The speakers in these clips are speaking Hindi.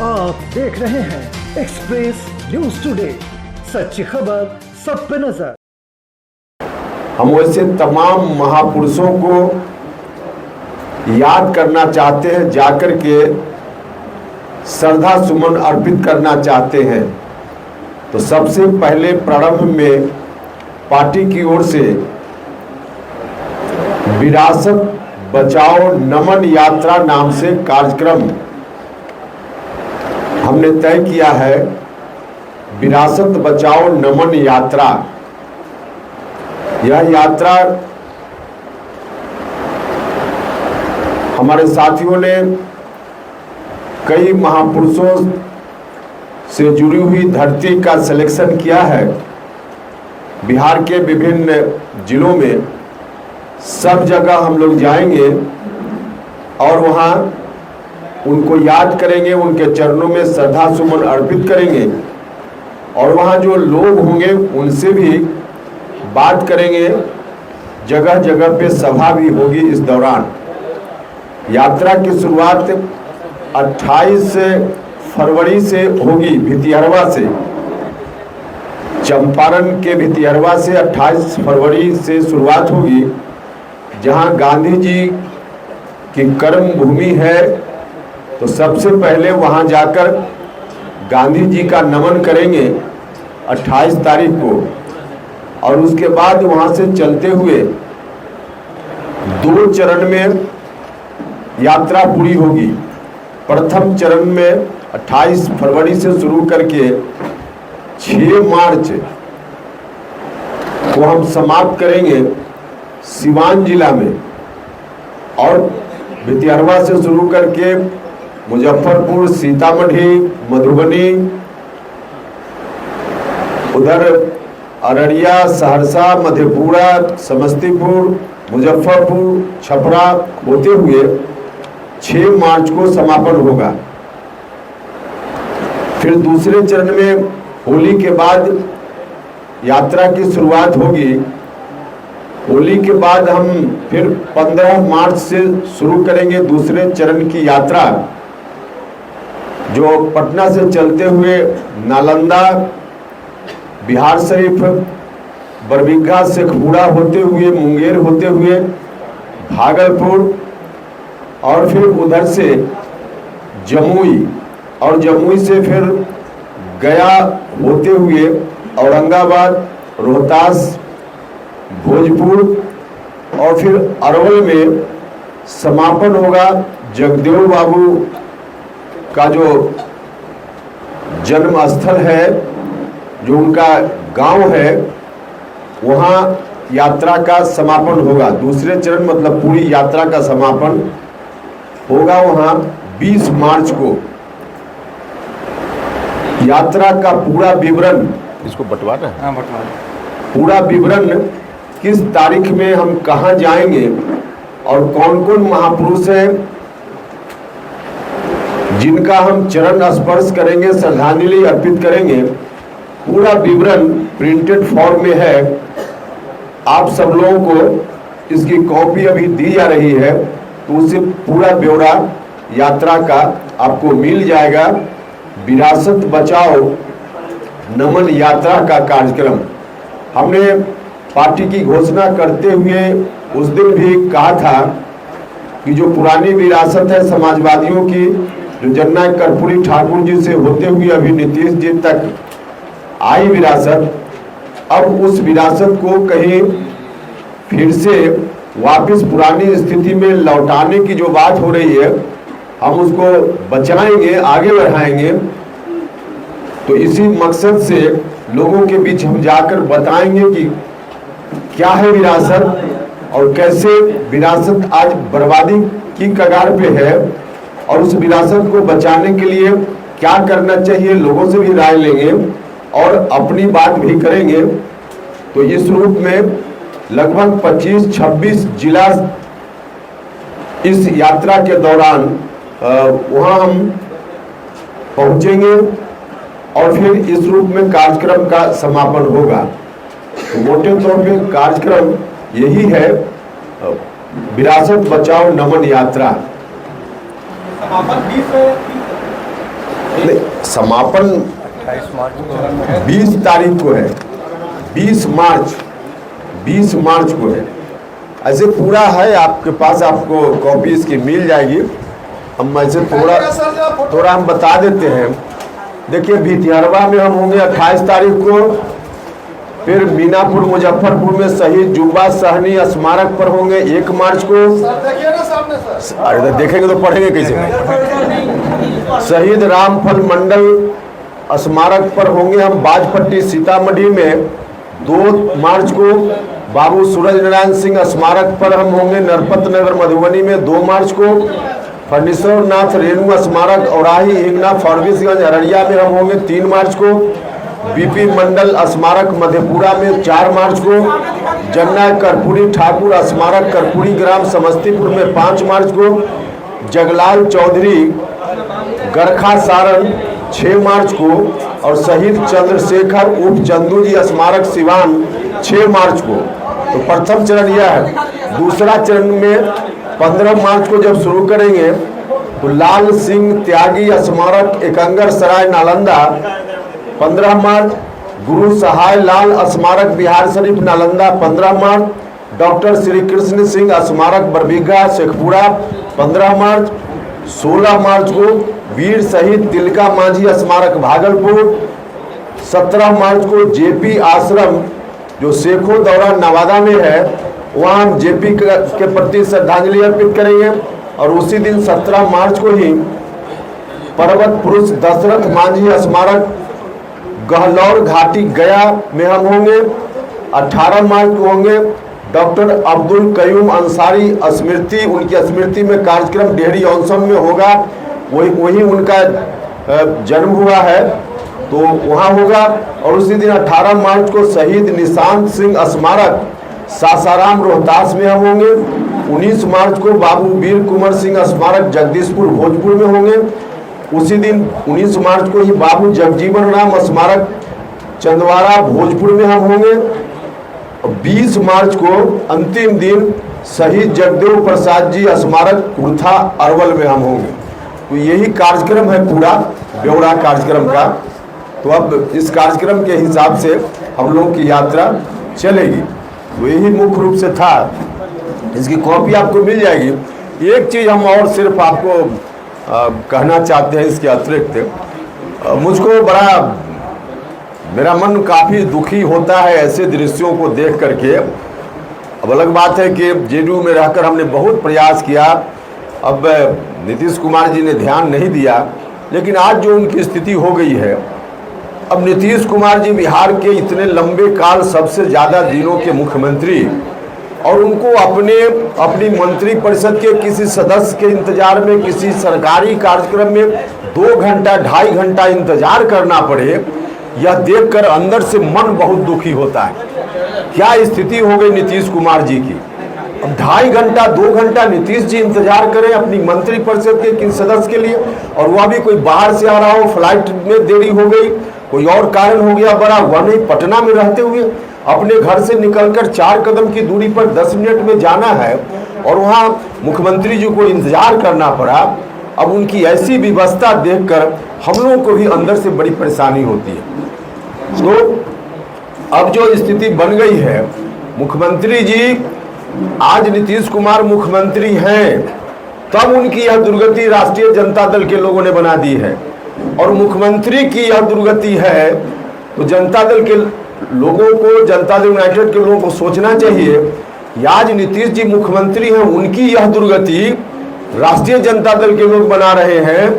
आप देख रहे हैं एक्सप्रेस न्यूज टुडे, सच्ची खबर सब पे नजर। हम वैसे तमाम महापुरुषों को याद करना चाहते हैं, जाकर के श्रद्धा सुमन अर्पित करना चाहते हैं। तो सबसे पहले प्रारंभ में पार्टी की ओर से विरासत बचाओ नमन यात्रा नाम से कार्यक्रम हमने तय किया है। विरासत बचाओ नमन यात्रा, यह यात्रा हमारे साथियों ने कई महापुरुषों से जुड़ी हुई धरती का सिलेक्शन किया है। बिहार के विभिन्न जिलों में सब जगह हम लोग जाएंगे और वहाँ उनको याद करेंगे, उनके चरणों में श्रद्धा सुमन अर्पित करेंगे और वहाँ जो लोग होंगे उनसे भी बात करेंगे। जगह जगह पे सभा भी होगी। इस दौरान यात्रा की शुरुआत 28 फरवरी से होगी भितिहरवा से। चंपारण के भितिहरवा से 28 फरवरी से शुरुआत होगी, जहां गांधी जी की कर्म भूमि है। तो सबसे पहले वहां जाकर गांधी जी का नमन करेंगे 28 तारीख को, और उसके बाद वहां से चलते हुए 2 चरण में यात्रा पूरी होगी। प्रथम चरण में 28 फरवरी से शुरू करके 6 मार्च को हम समाप्त करेंगे सिवान जिला में, और भितिहरवा से शुरू करके मुजफ्फरपुर, सीतामढ़ी, मधुबनी, उधर अररिया, सहरसा, मधेपुरा, समस्तीपुर, मुजफ्फरपुर, छपरा होते हुए 6 मार्च को समापन होगा। फिर दूसरे चरण में होली के बाद यात्रा की शुरुआत होगी। होली के बाद हम फिर 15 मार्च से शुरू करेंगे दूसरे चरण की यात्रा, जो पटना से चलते हुए नालंदा, बिहार शरीफ, बरबीघा, शेखपुरा होते हुए, मुंगेर होते हुए भागलपुर, और फिर उधर से जमुई, और जमुई से फिर गया होते हुए औरंगाबाद, रोहतास, भोजपुर, और फिर अरवल में समापन होगा। जगदेव बाबू का जो जन्म स्थल है, जो उनका गांव है, वहाँ यात्रा का समापन होगा। दूसरे चरण मतलब पूरी यात्रा का समापन होगा वहाँ 20 मार्च को। यात्रा का पूरा विवरण, इसको बंटवाना है। हाँ, बंटवाना। पूरा विवरण किस तारीख में हम कहाँ जाएंगे और कौन कौन महापुरुष हैं जिनका हम चरण स्पर्श करेंगे, श्रद्धांजलि अर्पित करेंगे, पूरा विवरण प्रिंटेड फॉर्म में है। आप सब लोगों को इसकी कॉपी अभी दी जा रही है, तो उससे पूरा ब्यौरा यात्रा का आपको मिल जाएगा। विरासत बचाओ नमन यात्रा का कार्यक्रम हमने पार्टी की घोषणा करते हुए उस दिन भी कहा था कि जो पुरानी विरासत है समाजवादियों की, जो जननायक कर्पूरी ठाकुर जी से होते हुए अभी नीतीश जी तक आई विरासत, अब उस विरासत को कहीं फिर से वापस पुरानी स्थिति में लौटाने की जो बात हो रही है, हम उसको बचाएंगे, आगे बढ़ाएंगे। तो इसी मकसद से लोगों के बीच हम जाकर बताएंगे कि क्या है विरासत और कैसे विरासत आज बर्बादी की कगार पे है, और उस विरासत को बचाने के लिए क्या करना चाहिए, लोगों से भी राय लेंगे और अपनी बात भी करेंगे। तो इस रूप में लगभग 25-26 जिला इस यात्रा के दौरान वहाँ हम पहुँचेंगे और फिर इस रूप में कार्यक्रम का समापन होगा। तो मोटे तौर पे कार्यक्रम यही है, विरासत बचाओ नमन यात्रा। समापन 20 समापन 20 तारीख को है, 20 मार्च को है। ऐसे पूरा है आपके पास, आपको कॉपी इसकी मिल जाएगी। हम ऐसे थोड़ा हम बता देते हैं। देखिए भितिहरवा में हम होंगे 28 तारीख को, फिर मीनापुर मुजफ्फरपुर में शहीद जुब्बा सहनी स्मारक पर होंगे 1 मार्च को। अरे देखेंगे तो पढ़ेंगे कैसे। शहीद रामफल मंडल स्मारक पर होंगे हम बाजपट्टी सीतामढ़ी में 2 मार्च को। बाबू सूरज नारायण सिंह स्मारक पर हम होंगे नरपत नगर मधुबनी में 2 मार्च को। फणीश्वर नाथ रेणु स्मारक औराही हिंगना फरबिसगंज अररिया में हम होंगे 3 मार्च को। बीपी मंडल स्मारक मधेपुरा में 4 मार्च को। जन्ना कर्पूरी ठाकुर स्मारक कर्पूरी ग्राम समस्तीपुर में 5 मार्च को। जगलाल चौधरी गरखा सारण 6 मार्च को। और शहीद चंद्रशेखर उर्फ चंदू जी स्मारक सिवान 6 मार्च को। तो प्रथम चरण यह है। दूसरा चरण में 15 मार्च को जब शुरू करेंगे तो लाल सिंह त्यागी स्मारक एकंगर सराय नालंदा 15 मार्च। गुरु सहाय लाल स्मारक बिहार शरीफ नालंदा 15 मार्च। डॉक्टर श्री कृष्ण सिंह स्मारक बरबीघा शेखपुरा 15 मार्च। 16 मार्च को वीर शहीद तिलका मांझी स्मारक भागलपुर। 17 मार्च को जेपी आश्रम जो शेखो दौरा नवादा में है, वहाँ हम जेपी के प्रति श्रद्धांजलि अर्पित करेंगे। और उसी दिन 17 मार्च को ही पर्वत पुरुष दशरथ मांझी स्मारक गहलौर घाटी गया में हम होंगे। 18 मार्च को होंगे डॉक्टर अब्दुल कयूम अंसारी स्मृति, उनकी स्मृति में कार्यक्रम डेहरी ऑनसन में होगा। वही उनका जन्म हुआ है तो वहाँ होगा। और उसी दिन 18 मार्च को शहीद निशांत सिंह स्मारक सासाराम रोहतास में हम होंगे। 19 मार्च को बाबू वीर कुंवर सिंह स्मारक जगदीशपुर भोजपुर में होंगे। उसी दिन 19 मार्च को ही बाबू जगजीवन राम स्मारक चंदवारा भोजपुर में हम होंगे। 20 मार्च को अंतिम दिन शहीद जगदेव प्रसाद जी स्मारक कुर्था अरवल में हम होंगे। तो यही कार्यक्रम है पूरा ब्यौरा कार्यक्रम का। तो अब इस कार्यक्रम के हिसाब से हम लोगों की यात्रा चलेगी। तो यही मुख्य रूप से था। इसकी कॉपी आपको मिल जाएगी। एक चीज़ हम और सिर्फ आपको कहना चाहते हैं इसके अतिरिक्त, मुझको बड़ा मेरा मन काफ़ी दुखी होता है ऐसे दृश्यों को देख करके। अब अलग बात है कि जेडीयू में रहकर हमने बहुत प्रयास किया, अब नीतीश कुमार जी ने ध्यान नहीं दिया, लेकिन आज जो उनकी स्थिति हो गई है, अब नीतीश कुमार जी बिहार के इतने लंबे काल सबसे ज़्यादा दिनों के मुख्यमंत्री, और उनको अपनी मंत्री परिषद के किसी सदस्य के इंतजार में किसी सरकारी कार्यक्रम में 2 घंटा 2.5 घंटा इंतजार करना पड़े, यह देखकर अंदर से मन बहुत दुखी होता है। क्या स्थिति हो गई नीतीश कुमार जी की। अब 2.5 घंटा 2 घंटा नीतीश जी इंतजार करें अपनी मंत्री परिषद के किसी सदस्य के लिए, और वह भी कोई बाहर से आ रहा हो, फ्लाइट में देरी हो गई, कोई और कारण हो गया बड़ा, वह नहीं पटना में रहते हुए अपने घर से निकलकर 4 कदम की दूरी पर 10 मिनट में जाना है, और वहाँ मुख्यमंत्री जी को इंतजार करना पड़ा। अब उनकी ऐसी व्यवस्था देखकर हम लोगों को भी अंदर से बड़ी परेशानी होती है। तो अब जो स्थिति बन गई है, मुख्यमंत्री जी आज नीतीश कुमार मुख्यमंत्री हैं, तब उनकी यह दुर्गति राष्ट्रीय जनता दल के लोगों ने बना दी है। और मुख्यमंत्री की यह दुर्गति है तो जनता दल के लोगों को, जनता दल यूनाइटेड के लोगों को सोचना चाहिए कि आज नीतीश जी मुख्यमंत्री हैं, उनकी यह दुर्गति राष्ट्रीय जनता दल के लोग बना रहे हैं।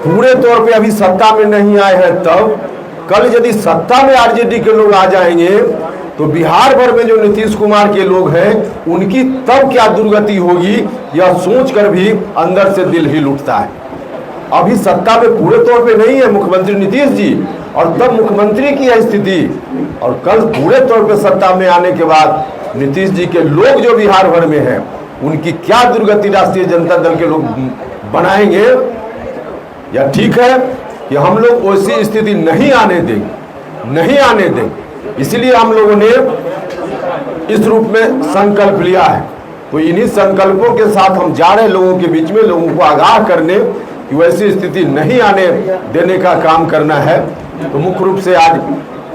पूरे तौर पे अभी सत्ता में नहीं आए हैं, तब कल यदि सत्ता में आरजेडी के लोग आ जाएंगे तो बिहार भर में जो नीतीश कुमार के लोग हैं उनकी तब क्या दुर्गति होगी, यह सोचकर भी अंदर से दिल ही उठता है। अभी सत्ता में पूरे तौर पे नहीं है मुख्यमंत्री नीतीश जी, और तब मुख्यमंत्री की यह स्थिति, और कल पूरे तौर पे सत्ता में आने के बाद नीतीश जी के लोग जो बिहार भर में हैं उनकी क्या दुर्गति राष्ट्रीय जनता दल के लोग बनाएंगे। या ठीक है कि हम लोग वैसी स्थिति नहीं आने देंगे, इसलिए हम लोगों ने इस रूप में संकल्प लिया है। तो इन्हीं संकल्पों के साथ हम जा रहे हैं लोगों के बीच में, लोगों को आगाह करने कि वैसी स्थिति नहीं आने देने का काम करना है। तो मुख्य रूप से आज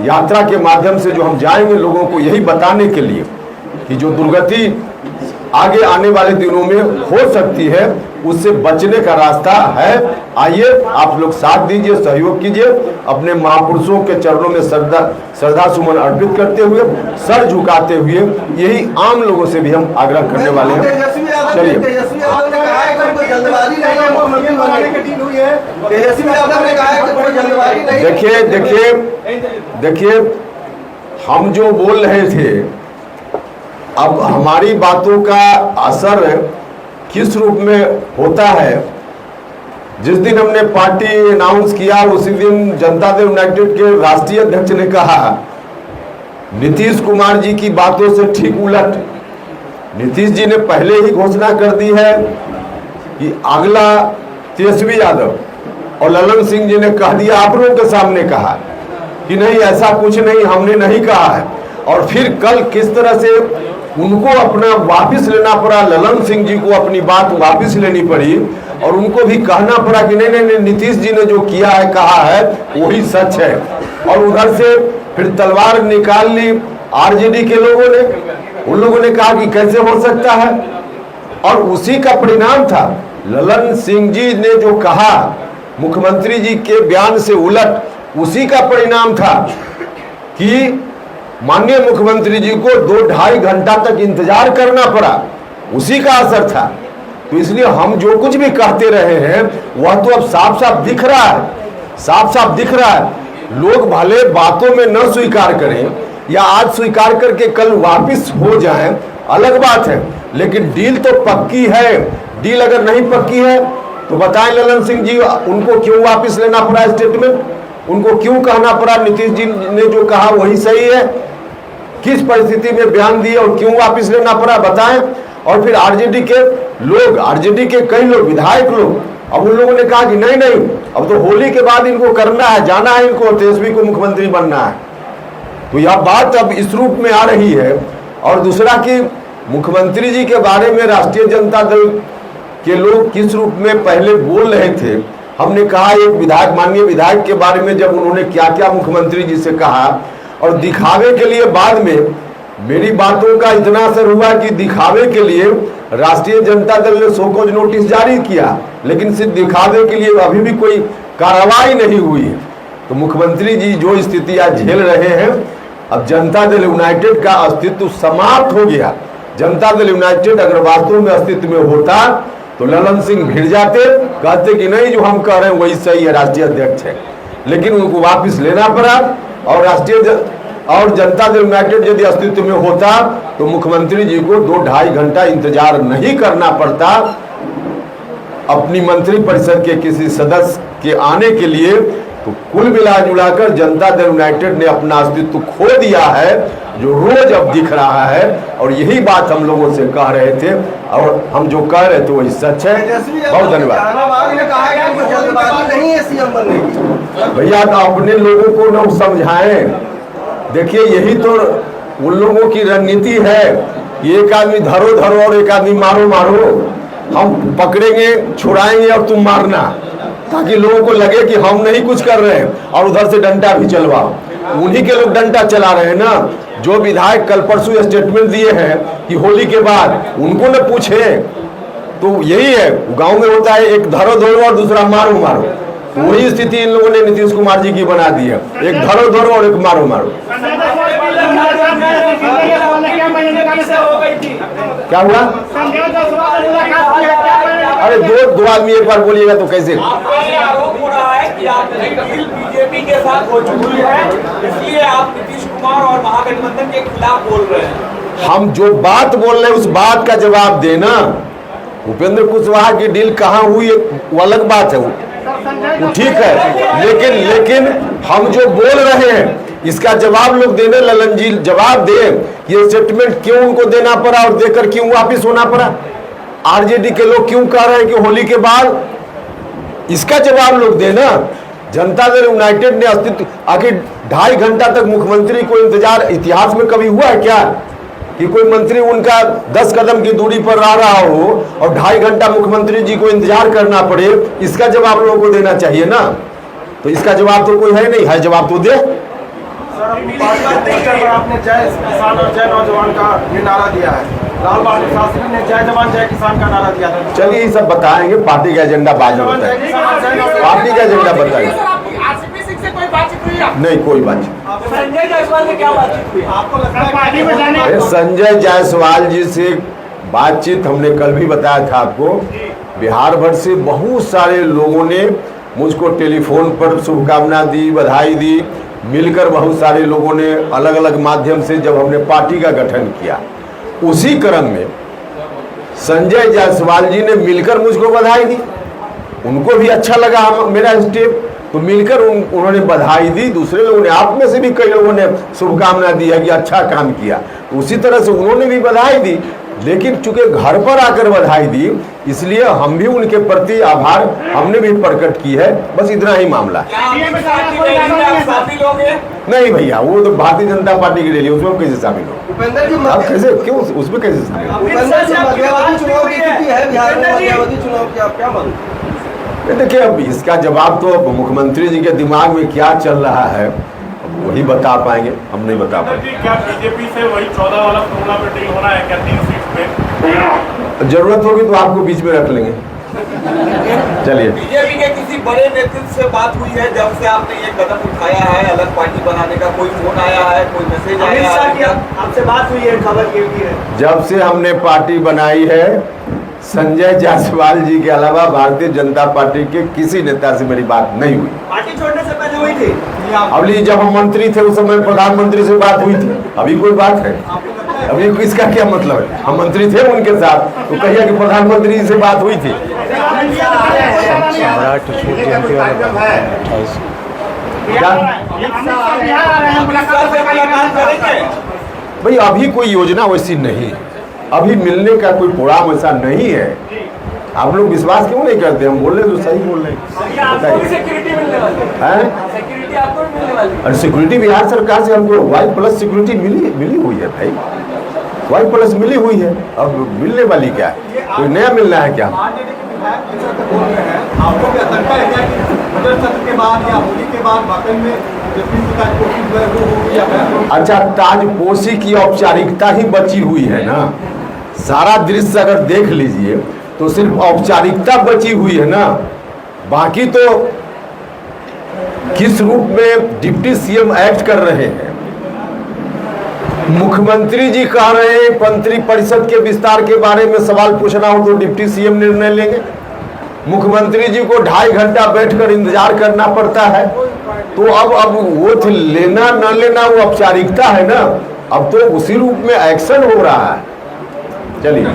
यात्रा के माध्यम से जो हम जाएंगे लोगों को यही बताने के लिए कि जो दुर्गति आगे आने वाले दिनों में हो सकती है उससे बचने का रास्ता है। आइए आप लोग साथ दीजिए, सहयोग कीजिए, अपने महापुरुषों के चरणों में श्रद्धा सुमन अर्पित करते हुए, सर झुकाते हुए, यही आम लोगों से भी हम आग्रह करने वाले हैं। चलिए, देखिए हम जो बोल रहे थे, अब हमारी बातों का असर किस रूप में होता है। जिस दिन हमने पार्टी अनाउंस किया उसी दिन जनता दल यूनाइटेड के राष्ट्रीय अध्यक्ष ने कहा नीतीश कुमार जी की बातों से ठीक उलट नीतीश जी ने पहले ही घोषणा कर दी है कि अगला तेजस्वी यादव, और ललन सिंह जी ने कह दिया, आप लोगों के सामने कहा कि नहीं ऐसा कुछ नहीं, हमने नहीं कहा है। और फिर कल किस तरह से उनको अपना वापस लेना पड़ा, ललन सिंह जी को अपनी बात वापस लेनी पड़ी और उनको भी कहना पड़ा कि नहीं नहीं नहीं, नीतीश जी ने जो किया है कहा है वही सच है। और उधर से फिर तलवार निकाल ली आरजेडी के लोगों ने, उन लोगों ने कहा कि कैसे हो सकता है, और उसी का परिणाम था ललन सिंह जी ने जो कहा मुख्यमंत्री जी के बयान से उलट, उसी का परिणाम था कि माननीय मुख्यमंत्री जी को 2-2.5 घंटा तक इंतजार करना पड़ा, उसी का असर था। तो इसलिए हम जो कुछ भी कहते रहे हैं वह तो अब साफ साफ दिख रहा है, साफ साफ दिख रहा है। लोग भले बातों में न स्वीकार करें या आज स्वीकार करके कल वापिस हो जाएं, अलग बात है, लेकिन डील तो पक्की है। डील अगर नहीं पक्की है तो बताएं ललन सिंह जी, उनको क्यों वापस लेना पड़ा स्टेटमेंट, उनको क्यों कहना पड़ा नीतीश जी ने जो कहा वही सही है, किस परिस्थिति में बयान दिए और क्यों वापस लेना पड़ा बताएं। और फिर आरजेडी के लोग, आरजेडी के कई लोग, विधायक लोग, अब उन लोगों ने कहा कि नहीं नहीं, अब तो होली के बाद इनको करना है, जाना है इनको, तेजस्वी को मुख्यमंत्री बनना है। तो यह बात अब इस रूप में आ रही है। और दूसरा कि मुख्यमंत्री जी के बारे में राष्ट्रीय जनता दल के लोग किस रूप में पहले बोल रहे थे। हमने कहा एक विधायक, माननीय विधायक के बारे में जब उन्होंने क्या क्या मुख्यमंत्री जी से कहा, और दिखावे के लिए बाद में मेरी बातों का इतना असर हुआ कि दिखावे के लिए राष्ट्रीय जनता दल ने शोकॉज नोटिस जारी किया, लेकिन सिर्फ दिखावे के लिए अभी भी कोई कार्रवाई नहीं हुई है। तो मुख्यमंत्री जी जो स्थितियां झेल रहे हैं, अब जनता दल यूनाइटेड का अस्तित्व समाप्त हो गया। जनता दल यूनाइटेड अगर वास्तव में अस्तित्व में होता तो ललन सिंह भिड़ जाते, कहते कि नहीं जो हम कह रहे हैं वही सही है, राष्ट्रीय अध्यक्ष है, लेकिन उनको वापस लेना पड़ा। और जनता दल यूनाइटेड यदि अस्तित्व में होता तो मुख्यमंत्री जी को 2-2.5 घंटा इंतजार नहीं करना पड़ता अपनी मंत्रिपरिषद के किसी सदस्य के आने के लिए। तो कुल मिला जुलाकर जनता दल यूनाइटेड ने अपना अस्तित्व खो दिया है, जो रोज अब दिख रहा है। और यही बात हम लोगों से कह रहे थे और हम जो कह रहे थे वही सच है। बहुत धन्यवाद भैया, तो अपने लोगों को न समझाएं। देखिए यही तो उन लोगों की रणनीति है, एक आदमी धरो धरो और एक आदमी मारो मारो, हम पकड़ेंगे छुड़ाएंगे और तुम मारना, ताकि लोगों को लगे कि हम नहीं कुछ कर रहे हैं, और उधर से डंडा भी चलवाओ। उन्हीं के लोग डंडा चला रहे हैं ना। जो विधायक कल परसों स्टेटमेंट दिए हैं कि होली के बाद, उनको न पूछे। तो यही है, गांव में होता है एक धरो धरो और दूसरा मारो मारो। वही स्थिति इन लोगों ने नीतीश कुमार जी की बना दी है, एक धरो धरो और एक मारो मारो। क्या हुआ? अरे दो आदमी एक बार बोलिएगा तो कैसे? आरोप हो रहा है कि आपकी डील बीजेपी के साथ हो चुकी है, इसलिए आप नीतीश कुमार और महागठबंधन के खिलाफ बोल रहे हैं। हम जो बात बोल रहे हैं उस बात का जवाब देना। उपेंद्र कुशवाहा की डील कहाँ हुई वो अलग बात है, वो ठीक है, लेकिन हम जो बोल रहे हैं इसका जवाब लोग देने। ललन जी जवाब दे, ये स्टेटमेंट क्यों उनको देना पड़ा और देकर क्यों वापिस होना पड़ा? आरजेडी के लोग क्यों कह रहे हैं कि होली के बाद, इसका जवाब लोग देना। जनता दल यूनाइटेड ने अस्तित्व, आखिर 2.5 घंटा तक मुख्यमंत्री को इंतजार इतिहास में कभी हुआ है क्या? कि कोई मंत्री उनका 10 कदम की दूरी पर रहा हो और 2.5 घंटा मुख्यमंत्री जी को इंतजार करना पड़े, इसका जवाब लोगों को देना चाहिए ना। तो इसका जवाब तो कोई है नहीं, है जवाब तो दे। आपने जय किसान और जय नौजवान का ये नारा दिया है, लाल बहादुर शास्त्री ने जय जवान जय किसान का नारा दिया था। चलिए ये सब बताएंगे, पार्टी का एजेंडा बाद में बताएंगे, पार्टी का एजेंडा बताएंगे। कोई बातचीत हुई है? नहीं कोई बात नहीं। संजय जायसवाल से क्या बातचीत हुई? आपको लगता है पार्टी में जाने? अरे संजय जायसवाल जी से बातचीत हमने कल भी बताया था आपको। बिहार भर से बहुत सारे लोगों ने मुझको टेलीफोन पर शुभकामना दी, बधाई दी। मिलकर बहुत सारे लोगों ने अलग अलग माध्यम से, जब हमने पार्टी का गठन किया उसी क्रम में संजय जायसवाल जी ने मिलकर मुझको बधाई दी। उनको भी अच्छा लगा मेरा स्टेप, तो मिलकर उन्होंने बधाई दी। दूसरे लोगों ने, आप में से भी कई लोगों ने शुभकामना दी है कि अच्छा काम किया, तो उसी तरह से उन्होंने भी बधाई दी। लेकिन चूंकि घर पर आकर बधाई दी, इसलिए हम भी उनके प्रति आभार हमने भी प्रकट की है। बस इतना ही मामला है। नहीं भैया, वो तो भारतीय जनता पार्टी की रैली, उसमें कैसे शामिल हो? उपेंद्र जी आप कैसे, क्यों उसमें कैसे शामिल हो? उपेंद्र जी मध्यावधि चुनाव की स्थिति है बिहार में, मध्यावधि चुनाव की आप क्या मानते? देखिए, अब इसका जवाब तो मुख्यमंत्री जी के दिमाग में क्या चल रहा है वही बता पाएंगे, हम नहीं बता पाएंगे। क्या बीजेपी से वही 14 वाला फॉर्मूला पे डील होना है क्या 3 सीट पे? जरूरत होगी तो आपको बीच में रख लेंगे। चलिए, बीजेपी के किसी बड़े नेतृत्व से बात हुई है जब से आपने ये कदम उठाया है अलग पार्टी बनाने का? कोई फोन आया है, कोई मैसेज आया है? आपसे बात हुई है, खबर ये भी है। जब से हमने पार्टी बनाई है, संजय जायसवाल जी के अलावा भारतीय जनता पार्टी के किसी नेता से मेरी बात नहीं हुई। पार्टी छोड़ने से पहले हुई थी? अभी जब हम मंत्री थे उस समय प्रधानमंत्री से बात हुई थी, अभी कोई बात है? अभी इसका क्या मतलब है? हम मंत्री थे उनके साथ, तो कहिए कि प्रधानमंत्री से बात हुई थी। भाई अभी कोई योजना वैसी नहीं है, अभी मिलने का कोई प्रोग्राम ऐसा नहीं है। आप लोग विश्वास क्यों नहीं करते? हम बोल रहे तो सही बोल रहे हैं। सिक्योरिटी मिलने वाली है? सिक्योरिटी आपको मिलने वाली है? और सिक्योरिटी बिहार सरकार से हमको Y+ सिक्योरिटी मिली हुई है भाई, Y+ मिली हुई है। अब मिलने वाली क्या है? कोई नया मिलना है क्या? आपको क्या लगता है क्या कि बजट सत्र के बाद या होली के बाद वाकई में अच्छा, ताजपोशी की औपचारिकता ही बची हुई है ना। सारा दृश्य अगर देख लीजिए तो सिर्फ औपचारिकता बची हुई है ना। बाकी तो किस रूप में डिप्टी सीएम एक्ट कर रहे हैं। मुख्यमंत्री जी कह रहे हैं मंत्री परिषद के विस्तार के बारे में सवाल पूछना हो तो डिप्टी सीएम निर्णय लेंगे। मुख्यमंत्री जी को 2.5 घंटा बैठकर इंतजार करना पड़ता है। तो अब वो लेना न लेना वो औपचारिकता है ना। अब तो उसी रूप में एक्शन हो रहा है। चलिए।